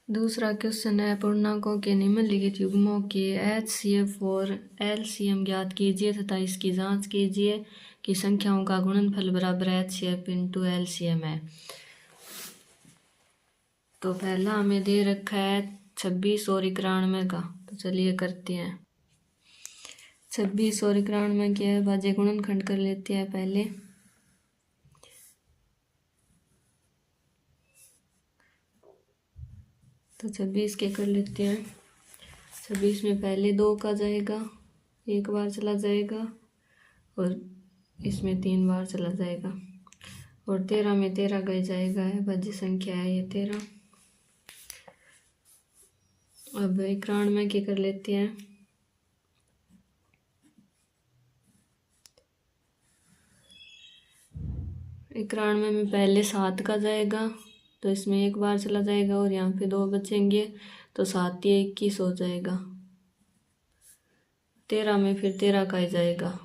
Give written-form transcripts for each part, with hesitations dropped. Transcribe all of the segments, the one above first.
दूसरा क्वेश्चन है, पूर्णांकों के निम्नलिखित युग्मों के HCF और LCM ज्ञात कीजिए तथा इसकी जांच कीजिए कि संख्याओं का गुणनफल बराबर HCF इंटू LCM है। तो पहला हमें दे रखा है 26 और 91 का, तो चलिए करते हैं। 26 और 91 के भाज्य गुणनखंड कर लेते हैं पहले। तो 26 के कर लेते हैं। 26 में पहले 2 का जाएगा, एक बार चला जाएगा, और इसमें 3 बार चला जाएगा, और 13 में 13 का जाएगा, है भाज्य संख्या है ये 13। अब 91 के कर लेते हैं। 91 में पहले 7 का जाएगा, तो इसमें एक बार चला जाएगा और यहाँ पे 2 बचेंगे, तो 7 या 21 हो जाएगा। 13 में फिर 13 का ही जाएगा।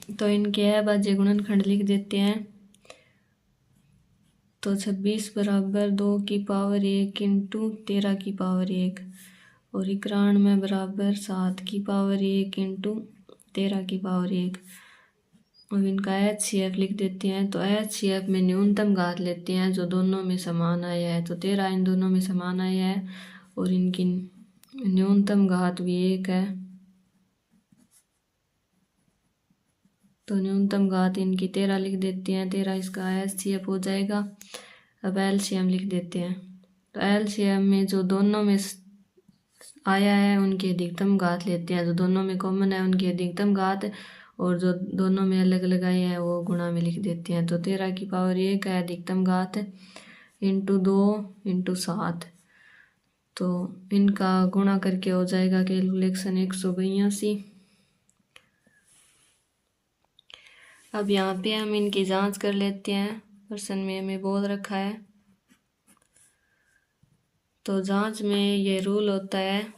तो इनके है भाज्य गुणनखंड लिख देते हैं। तो 26 बराबर 2 की पावर 1 इंटू 13 की पावर 1, और 91 बराबर 7 की पावर 1 इंटू 13 की पावर 1। अब इनका HCF लिख देते हैं। तो HCF में न्यूनतम घात लेते हैं जो दोनों में समान आया है। तो 13 इन दोनों में समान आया है, और इनकी न्यूनतम घात भी 1 है। तो न्यूनतम घात इनकी 13 लिख देते हैं। 13 इसका HCF हो जाएगा। अब LCM लिख देते हैं। तो LCM में जो दोनों में आया है उनकी अधिकतम घात लेते हैं, जो दोनों में कॉमन है उनकी अधिकतम घात, और जो दोनों में अलग अलग आए हैं वो गुणा में लिख देते हैं। तो 13 की पावर 1 है अधिकतम घात, इंटू 2 इंटू 7। तो इनका गुणा करके हो जाएगा कैलकुलेशन 182। अब यहाँ पे हम इनकी जांच कर लेते हैं। प्रश्न में हमें बोल रखा है। तो जांच में ये रूल होता है,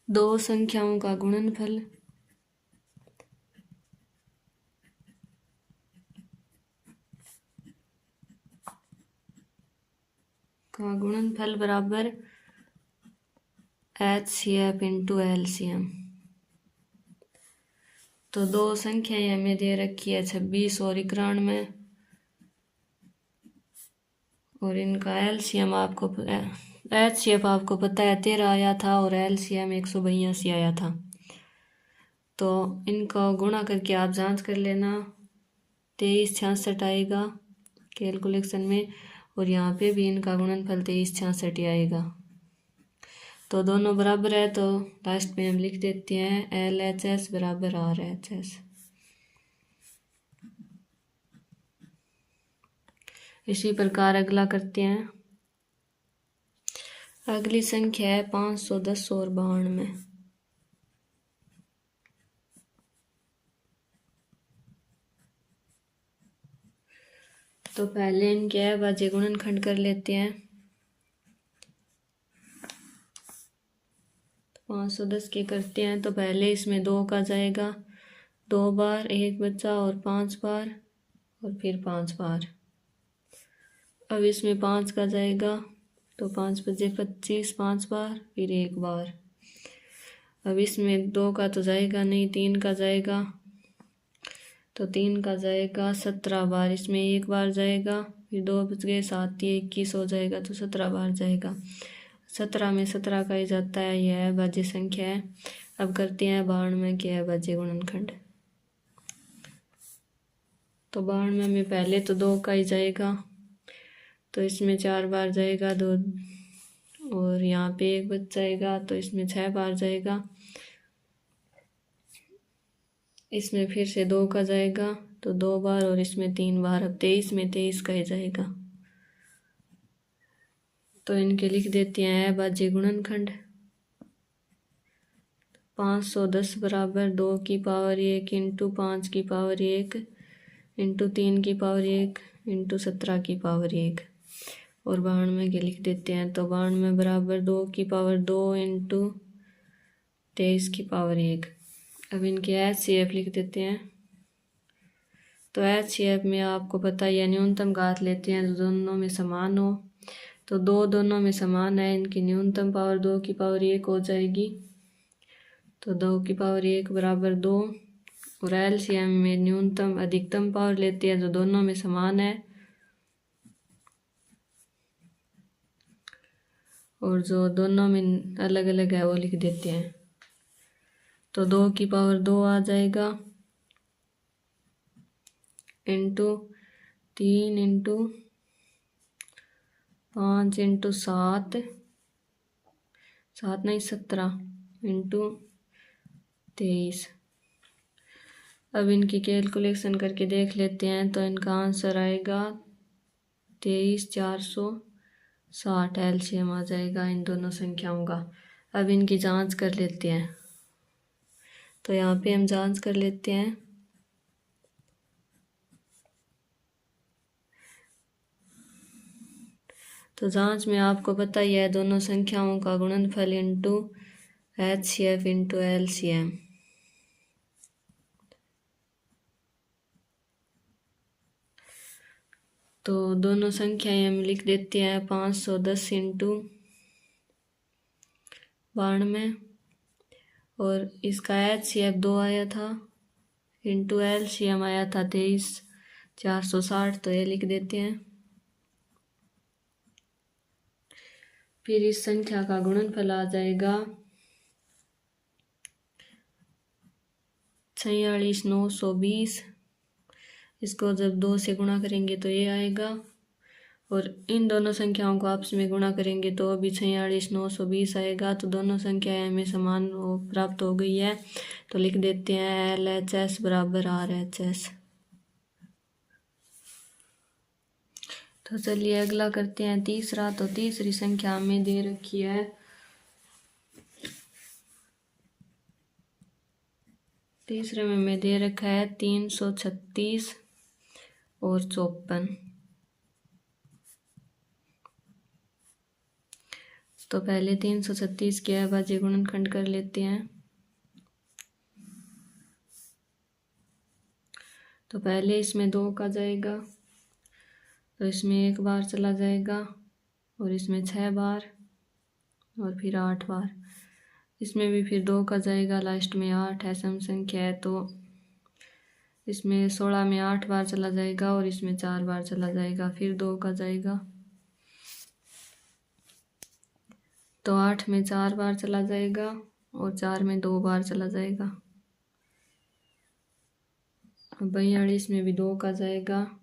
दो संख्याओं का गुणनफल बराबर HCF इंटू LCM। तो दो संख्याएं हमें दे रखी है 26 और 91, और इनका LCM आपको HCF आपको पता है 13 आया था, और LCM 182 आया था। तो इनका गुणा करके आप जांच कर लेना। 2366 आएगा कैलकुलेशन में, और यहाँ पे भी इनका गुणनफल 2366 ही आएगा। तो दोनों बराबर है, तो लास्ट में हम लिख देते हैं LHS बराबर RHS। इसी प्रकार अगला करते हैं। अगली संख्या है 510 और 92। तो पहले इनके भाज्य गुणनखंड कर लेते हैं। 510 के करते हैं। तो पहले इसमें 2 का जाएगा, 2 बार, एक बच्चा, और 5 बार, और फिर 5 बार। अब इसमें 5 का जाएगा, तो 5 बजे 25, 5 बार, फिर एक बार। अब इसमें 2 का तो जाएगा नहीं, 3 का जाएगा, तो 3 का जाएगा 17 बार। इसमें एक बार जाएगा, फिर 2 बच गए, 7 या 21 हो जाएगा, तो 17 बार जाएगा। 17 में 17 का ही जाता है, यह भाज्य संख्या है। अब करते हैं 92 के भाज्य गुणनखंड। तो 92 में पहले तो 2 का ही जाएगा, तो इसमें 4 बार जाएगा 2, और यहाँ पे एक बच जाएगा, तो इसमें 6 बार जाएगा। इसमें फिर से 2 का जाएगा, तो 2 बार, और इसमें 3 बार। अब 23 में 23 का ही जाएगा। तो इनके लिख देते हैं भाज्य गुणनखंड। 510 बराबर 2 की पावर 1 इंटू 5 की पावर 1 इंटू 3 की पावर 1 इंटू 17 की पावर 1, और 92 के लिख देते हैं। तो 92 बराबर 2 की पावर 2 इंटू 23 की पावर 1। अब इनके HCF लिख देते हैं। तो एच शेप में आपको पता है न्यूनतम घात लेते हैं जो दोनों में समान हो। तो दो दोनों में समान है, इनकी न्यूनतम पावर 2 की पावर 1 हो जाएगी। तो 2 की पावर 1 बराबर 2। और एलसीएम में न्यूनतम अधिकतम पावर लेते हैं जो दोनों में समान है, और जो दोनों में अलग अलग है वो लिख देते हैं। तो 2 की पावर 2 आ जाएगा इंटू 3 इंटू 5 इंटू 7, 7 नहीं 17 इंटू 23। अब इनकी कैलकुलेशन करके देख लेते हैं। तो इनका आंसर आएगा 23,460 एलसीएम आ जाएगा इन दोनों संख्याओं का। अब इनकी जांच कर लेते हैं। तो यहाँ पे हम जांच कर लेते हैं। तो जांच में आपको पता ही है दोनों संख्याओं का गुणनफल इंटू एचसीएफ इंटू एलसीएम। तो दोनों संख्याएं हम लिख देते हैं 510 इंटू 92, और इसका एचसीएफ 2 आया था इंटू एलसीएम आया था 23,460। तो ये लिख देते हैं। फिर इस संख्या का गुणनफल आ जाएगा 46,920। इसको जब 2 से गुणा करेंगे तो ये आएगा, और इन दोनों संख्याओं को आपस में गुणा करेंगे तो अभी 46,920 आएगा। तो दोनों संख्याएं हमें समान प्राप्त हो गई है। तो लिख देते हैं LHS बराबर RHS। तो चलिए अगला करते हैं तीसरा। तो तीसरी संख्या हमें दे रखी है तीसरे में हमें दे रखा है 336 और 54। तो पहले 336 के अभाज्य गुणनखंड कर लेते हैं। तो पहले इसमें 2 का जाएगा, तो इसमें 1 बार चला जाएगा, और इसमें 6 बार, और फिर 8 बार। इसमें भी फिर 2 का जाएगा, लास्ट में 8 है, सम संख्या है। तो इसमें 16 में 8 बार चला जाएगा, और इसमें 4 बार चला जाएगा, फिर 2 का जाएगा। तो 8 में 4 बार चला जाएगा, और 4 में 2 बार चला जाएगा। 42 में भी 2 का जाएगा,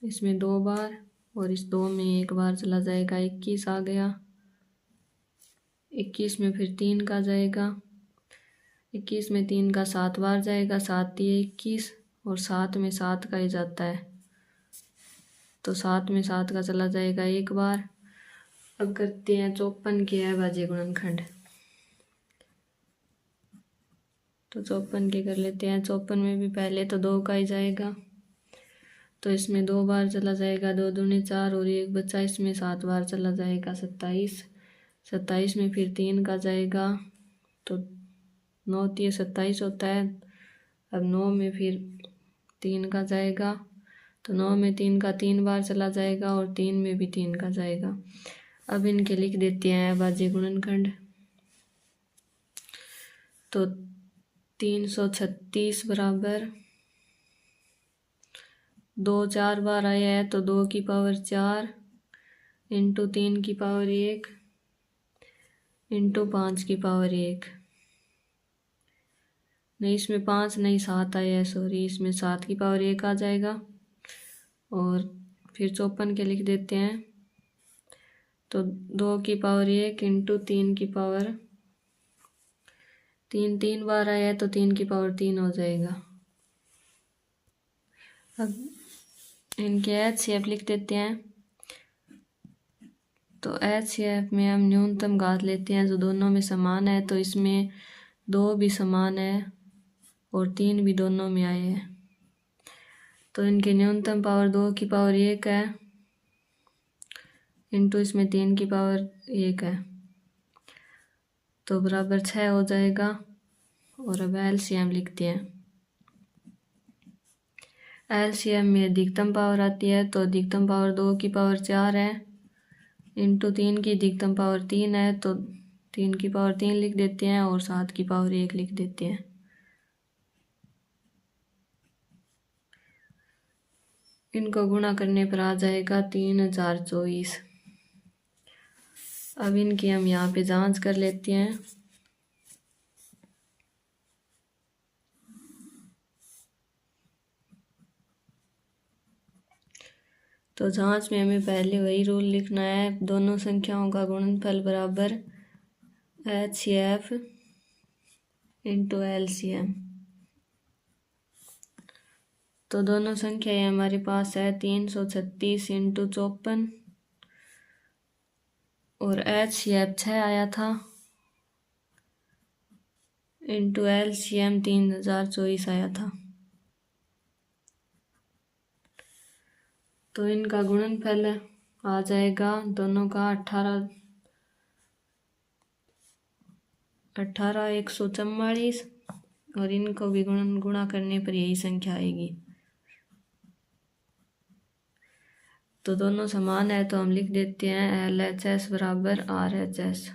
इसमें 2 बार, और इस 2 में 1 बार चला जाएगा, 21 आ गया। 21 में फिर 3 का जाएगा, 21 में 3 का 7 बार जाएगा, 7 दिए 21, और 7 में 7 का ही जाता है। तो 7 में 7 का चला जाएगा 1 बार। अब करते हैं 54 के अभाज्य गुणनखंड। तो 54 के कर लेते हैं। 54 में भी पहले तो 2 का ही जाएगा, तो इसमें 2 बार चला जाएगा, 2 दूनी 4, और 1 बच्चा, इसमें 7 बार चला जाएगा, 27। 27 में फिर 3 का जाएगा, तो 9 3 27 होता है। अब 9 में फिर 3 का जाएगा, तो 9 में 3 का 3 बार चला जाएगा, और 3 में भी 3 का जाएगा। अब इनके लिख देते हैं अभाज्य गुणनखंड। तो 336 बराबर 2 4 बार आया है, तो 2 की पावर 4 इंटू 3 की पावर 1 इंटू 5 की पावर 1। नहीं, इसमें 5 नहीं 7 आया है, सॉरी, इसमें 7 की पावर 1 आ जाएगा। और फिर 54 के लिख देते हैं। तो 2 की पावर 1 इंटू 3 की पावर 3 बार आया है, तो 3 की पावर 3 हो जाएगा। अब इनके एचसीएफ लिख देते हैं। तो एचसीएफ में हम न्यूनतम घात लेते हैं जो दोनों में समान है। तो इसमें 2 भी समान है, और 3 भी दोनों में आए हैं। तो इनकी न्यूनतम पावर 2 की पावर 1 है, इंटू इसमें 3 की पावर 1 है, तो बराबर 6 हो जाएगा। और अब एलसीएम लिखते हैं। एलसीएम में अधिकतम पावर आती है, तो अधिकतम पावर 2 की पावर 4 है, इंटू 3 की अधिकतम पावर 3 है, तो 3 की पावर 3 लिख देते हैं और 7 की पावर 1 लिख देते हैं। इनको गुणा करने पर आ जाएगा 3024। अब इनकी हम यहाँ पे जांच कर लेते हैं। तो जांच में हमें पहले वही रूल लिखना है, दोनों संख्याओं का गुणनफल बराबर HCF इंटू LCM। तो दोनों संख्याएं हमारे पास है 336 इंटू 54 और HCF 6 आया था इंटू LCM 3024 आया था। तो इनका गुणनफल आ जाएगा दोनों का 144 और इनको भी गुणा करने पर यही संख्या आएगी। तो दोनों समान है तो हम लिख देते हैं LHS बराबर RHS।